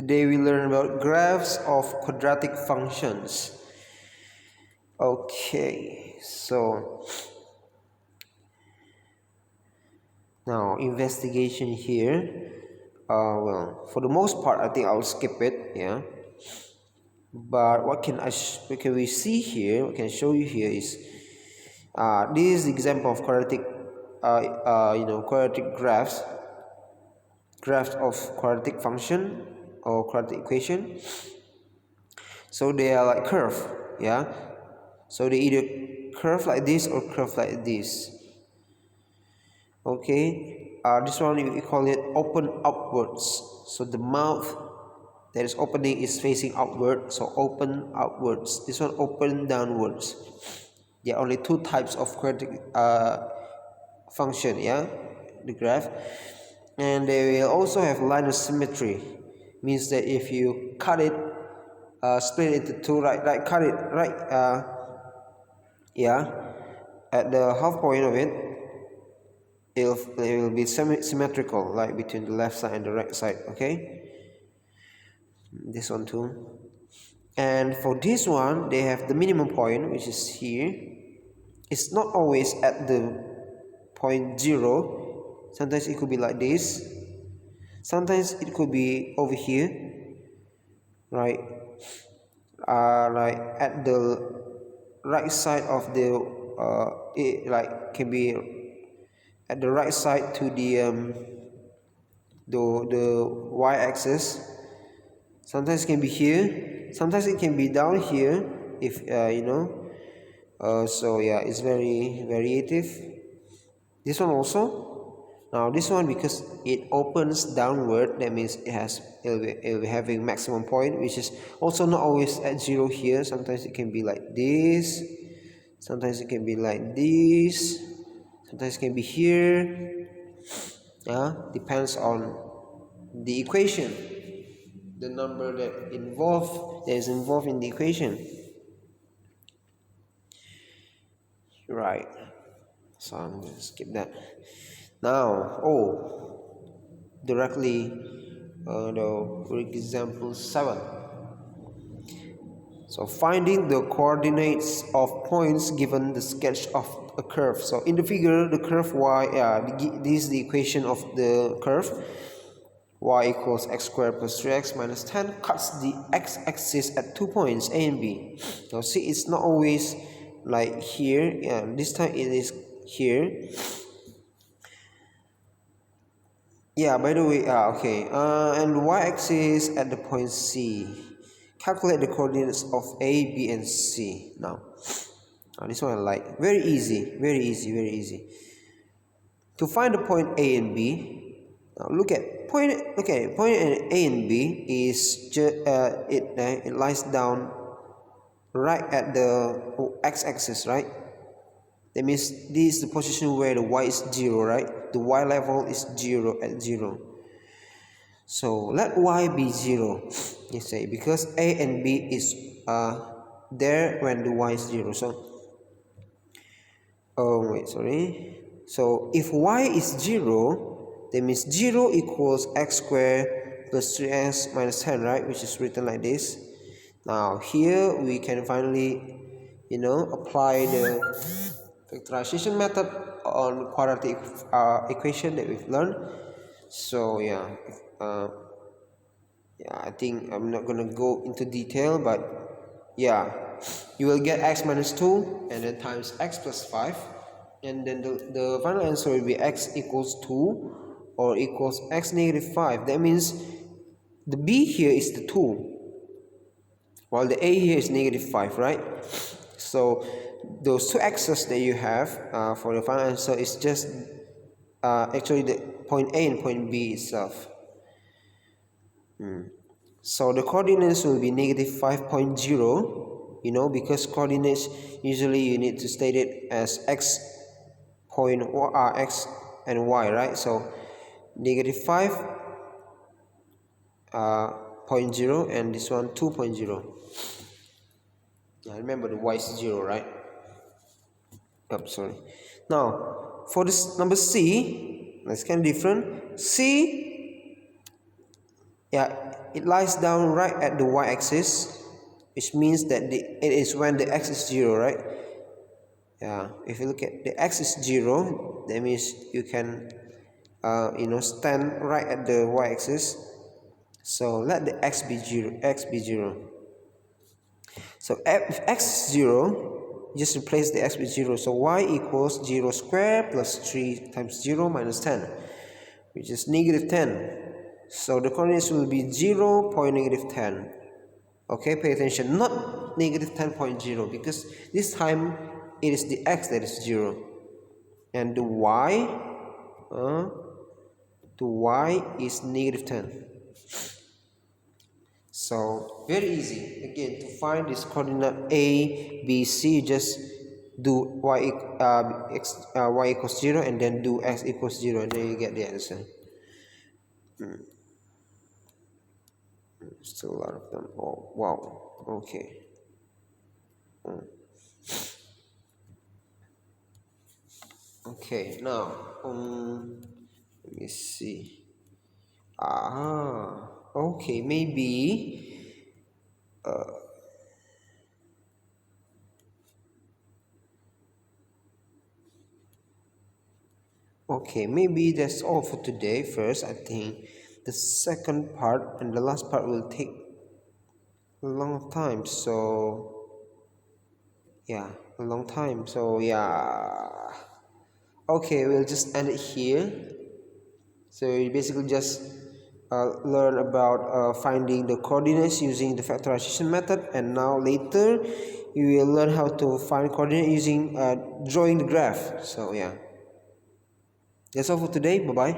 Today we learn about graphs of quadratic functions. Okay, so now investigation here. Well, for the most part, I think I'll skip it. Yeah, but what can we see here? What can I show you here is this is the example of quadratic, quadratic graphs of quadratic function or quadratic equation. So they are like curve, yeah. So they either curve like this or curve like this. Okay, this one we call it open upwards. So the mouth that is opening is facing outward, so open outwards. This one open downwards. There are only two types of quadratic function, yeah, the graph. And they will also have line of symmetry, means that if you cut it, split it into two, cut it right, yeah, at the half point of it, it will be symmetrical, like between the left side and the right side. Okay, this one too. And for this one, they have the minimum point, which is here. It's not always at the point 0. Sometimes it could be like this. Sometimes it could be over here, right? Like at the right side of the it like can be at the right side to the y-axis. Sometimes it can be here, sometimes it can be down here, if so yeah, it's very variative. This one also. Now this one, because it opens downward, that means it'll be having maximum point, which is also not always at 0 here. Sometimes it can be like this, sometimes it can be like this, sometimes it can be here. Yeah, depends on the equation, the number that is involved in the equation, right? So I'm going to skip that. Now, directly for example 7. So finding the coordinates of points given the sketch of a curve. So in the figure, the curve y, this is the equation of the curve. Y equals x squared plus 3x minus 10 cuts the x-axis at 2 points A and B. Now see, it's not always like here. Yeah, this time it is here. Yeah, by the way, okay, and the y-axis at the point C. Calculate the coordinates of A, B, and C. Now, this one I like. Very easy, very easy, very easy. To find the point A and B, now look at point. Okay, point A and B is it lies down right at the x-axis, right? That means this is the position where the y is 0, right? The y level is 0 at 0. So let y be 0, you say, because A and B is there when the y is 0. So, So if y is 0, that means 0 equals x squared plus 3x minus 10, right? Which is written like this. Now here we can finally, apply the factorization method on quadratic equation that we've learned. So yeah, I think I'm not gonna go into detail, but yeah, you will get x minus 2 and then times x plus 5, and then the final answer will be x equals 2 or equals x negative 5. That means the b here is the 2 while the a here is negative 5, right? So those two x's that you have for the final answer is just actually the point A and point B itself. So the coordinates will be negative 5.0, because coordinates usually you need to state it as x point or x and y, right? So negative 5.0 and this one 2.0. Yeah, remember the y is 0, right? Sorry. Now for this number C, that's kind of different. C Yeah, it lies down right at the y-axis, which means that it is when the x is 0, right? Yeah, if you look at the x is 0, that means you can stand right at the y-axis. So let the x be 0. So if x is 0, just replace the x with 0. So y equals 0 squared plus 3 times 0 minus 10, which is negative 10. So the coordinates will be 0, negative 10. Okay, pay attention, not negative 10.0, because this time it is the x that is 0. And the y is negative 10. So very easy. Again, to find this coordinate A, B, C, just do y equals 0 and then do x equals 0, and then you get the answer. Still a lot of them. Oh wow. Okay. Okay. Now, let me see. Okay. Maybe. Okay, maybe that's all for today. First, I think the second part and the last part will take a long time. So, yeah, a long time. So, yeah. Okay, we'll just end it here. So, you basically just learn about finding the coordinates using the factorization method, and now later you will learn how to find coordinate using drawing the graph. So, yeah, that's all for today. Bye bye.